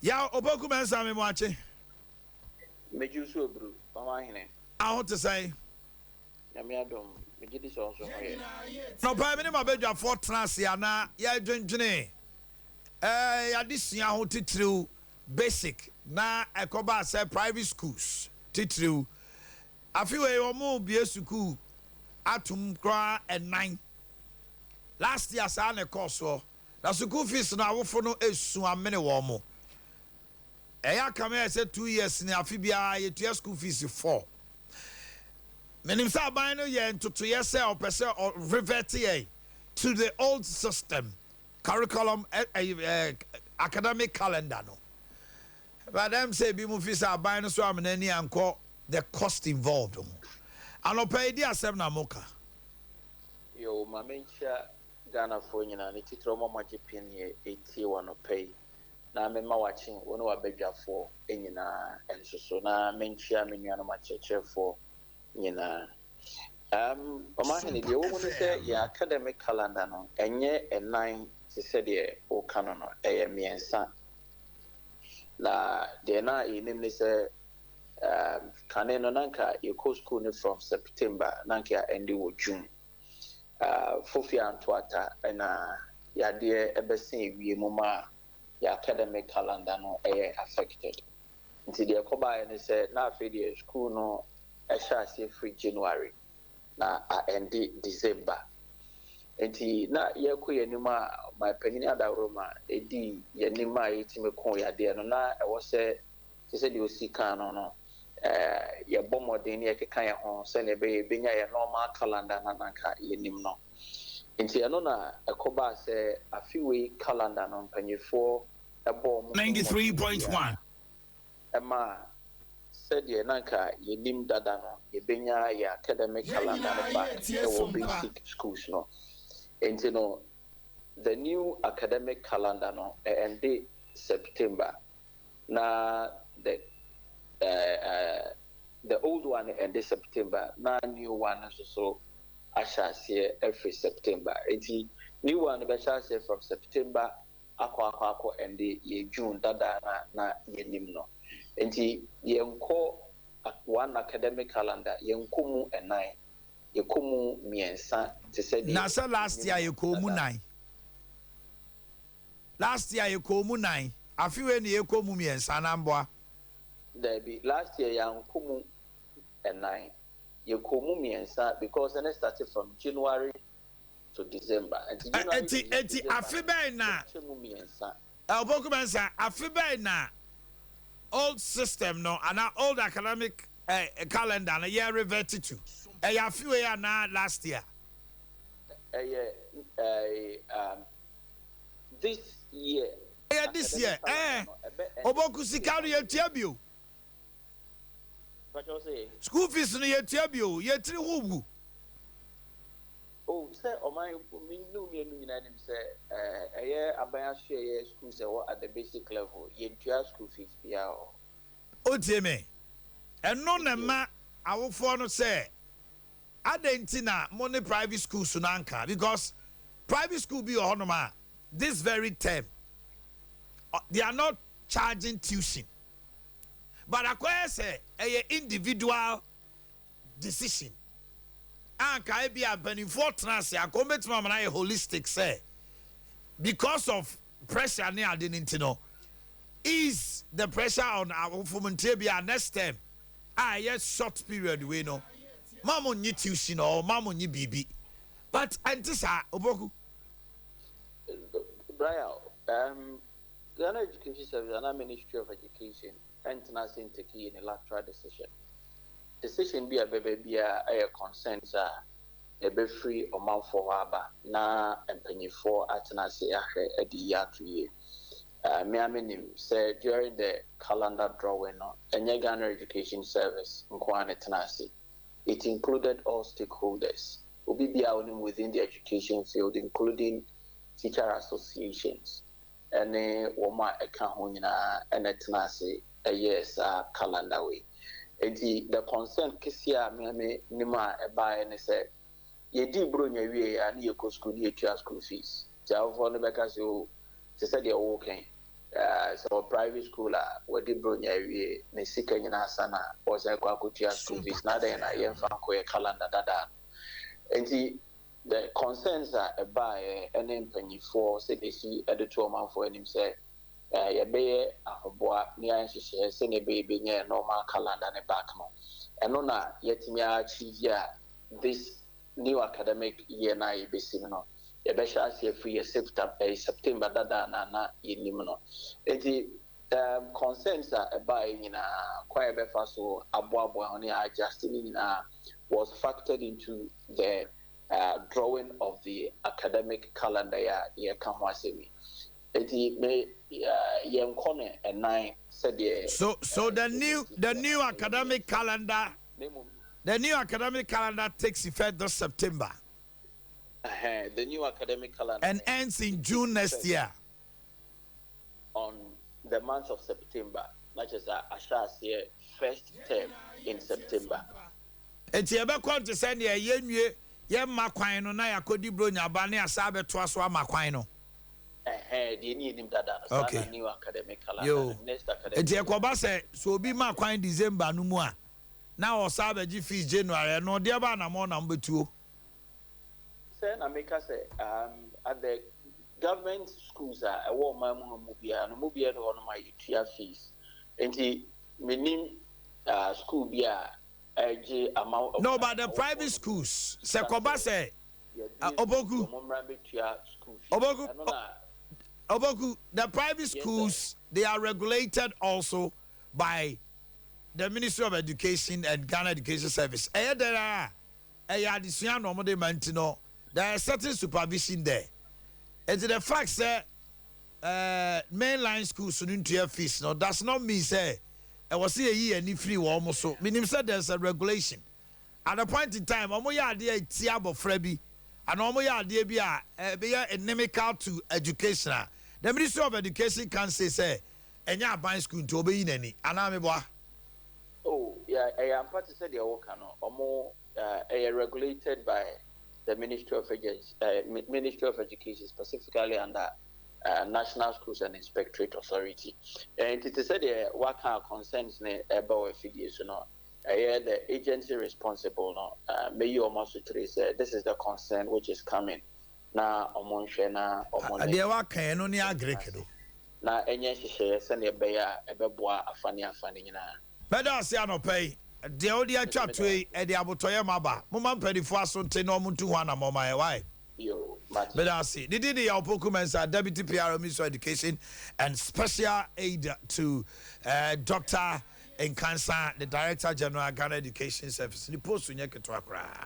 Ya Opoku Mensah me mwache. Meju so bru, mama hene. I want to say. Nyame adom, meji di so hoye. No pa me ne mabedwa for trans ya na ya dwendwene. Ya disia ho titiriu basic na ekoba say private schools titiriu. Afiwe omo bie school atum kra e9. Last year sa na course so. Na school fees na awofo no esu amene wo mo. Eya kama say 2 years ni afibia ye school fees 4. Menim say aban no ye ntoto ye say opese or revert ye to the old system curriculum academic calendar no. But them say bi mu fees aban no so amenani anko the cost involved. Anopa di asem na moka. Yo mamencha Ghana for nyina ne titro mo magipin ye 81 pay. Na me ma watching wono wabedwafo enyina ensoso na menchia menua no machechefo nyina omahene de wo mu say ya academic calendar no enye e9 se se de o kano no eye miensa na de na enim ne say kane no nanka e ko school ne from September nanka endi wo June fofia antoata na ya de ebesen wie mu ma ya academic calendar no affected. Nti de koba ne say na afedi school no ehya free January na end December. Nti na yekoye nima my penini adaroma edi yenima yetime kon ya de no na ewo say se de osika no ye bomodin ye keka ye ho se ne be benya ye normal calendar na nanka yenim no. Nti eno na ekoba se afiwe calendar no mpanyefo ebo 93.1 ema said ye nanka yenim dada no yebenya ye academic calendar no ba e basic schools no. Nti no the new academic calendar no end September na the old one end September na new one so ashase every September. Enti new one be shase from September akwa and ye June dada na yenim no. Enti yenko one academic calendar yenkomu e9 yekomu miensa te say na say last year yekomu 9 last year yekomu 9 afiwe ni yekomu miensa na mboa there be last year yankomu e9 yekomu miensa because it started from January to December. Enti afibe na Opoku Mensah afibe na old system no and old academic calendar na year reverted to afiwe ya na last year this year this year Opoku sikaru ye tiabio what you say school fees no ye tiabio ye tiri hubu. Oh, say, oh my, me no nyina nim say, abaya share school say what at the basic level, ye school fees bia o. O tie me. Eno na ma awofo no say, adentina money private schools so nanka because private school be honoma this very term. They are not charging tuition. But akwa say a individual decision. Anka be a benefit trans ya combat mama na holistic say because of pressure near didn't know is the pressure on our fomentabia next term yes short period we know mama ni tuition or mama ni bibi but antisa Opoku Brian Ghana Education Service and Ministry of Education international take in electoral decision be a baby a consent a be free or mouth for aba na empenny for atenase ahwe edi ya 2 year me aminim say during the calendar drawing no enye Ghana Education Service nkwane tenase it included all stakeholders obi bia onim within the education field including teacher associations and woma eka ho nyina ene tenase yes calendar way. The concern kisia me nima eba ne say ye di bro nya wie ya na ye ko school ye tua school fees ja ofo no beka se o se say de wo kan so private school where the bronya we ne sika nyina sana was a kwakutia school fees na then na yemfa ko calendar dada. Enti the concerns are by any mpanyifo say they see editor man for him say ya be ahoboa ni anhyehyɛ sɛ ne be nye normal calendar ne back no ɛno na yetimi achieve ya this new academic year na yebesi no yɛbɛhyɛ ase free September dada na yenim no enti concerns are by kwa yɛbɛfa so aboaboa ho ne adjusting nyina was factored into the drawing of the academic calendar ya ka ho asemi. So the new academic calendar takes effect this September. The new academic calendar and ends in June next year. On the month of September, not just a first term in September. It's a back to send ye maquino na yakodi bronya bane asabe to aso maquino. Okay. New academic calendar. Next academic. So be maquine December no more. Now osabe gi fees January no dia ba na mo number 2. Say na make say at the government schools a wo mamu mubia no my tuition fees. Enti menim school bia amount. No, but the private schools. Sekoba say Opoku. Opoku. The private schools they are regulated also by the Ministry of Education and Ghana Education Service. There is certain supervision there. And the fact that mainline schools shouldn't have fees. No, does not mean say. I was here a year and free almost so. Meaning said there's a regulation. At a point in time, omo ya idea tiabo frebi, and omo ya idea be inimical to education. The Ministry of Education can say, and ya buying school to obey in any. Anameboa. Oh, yeah, I am part to say the Okano, omo regulated by the Ministry of Education, specifically under National Schools and Inspectorate Authority. And it is said what kind of concerns about figures, the agency responsible, may you almost say this is the concern which is coming. Now, there were can only agree. Now, any share send a bear a beboa a funny. Better say no pay. The audio chat to a the Abotoya Maba, Mumma Penny Fason, Teno to one among my wife. But I see. Did the Opoku Mensah, Deputy PR Minister of Education and Special Aid to Dr. Nkansa, the Director General Ghana Education Service. The post to Nyeke to Accra.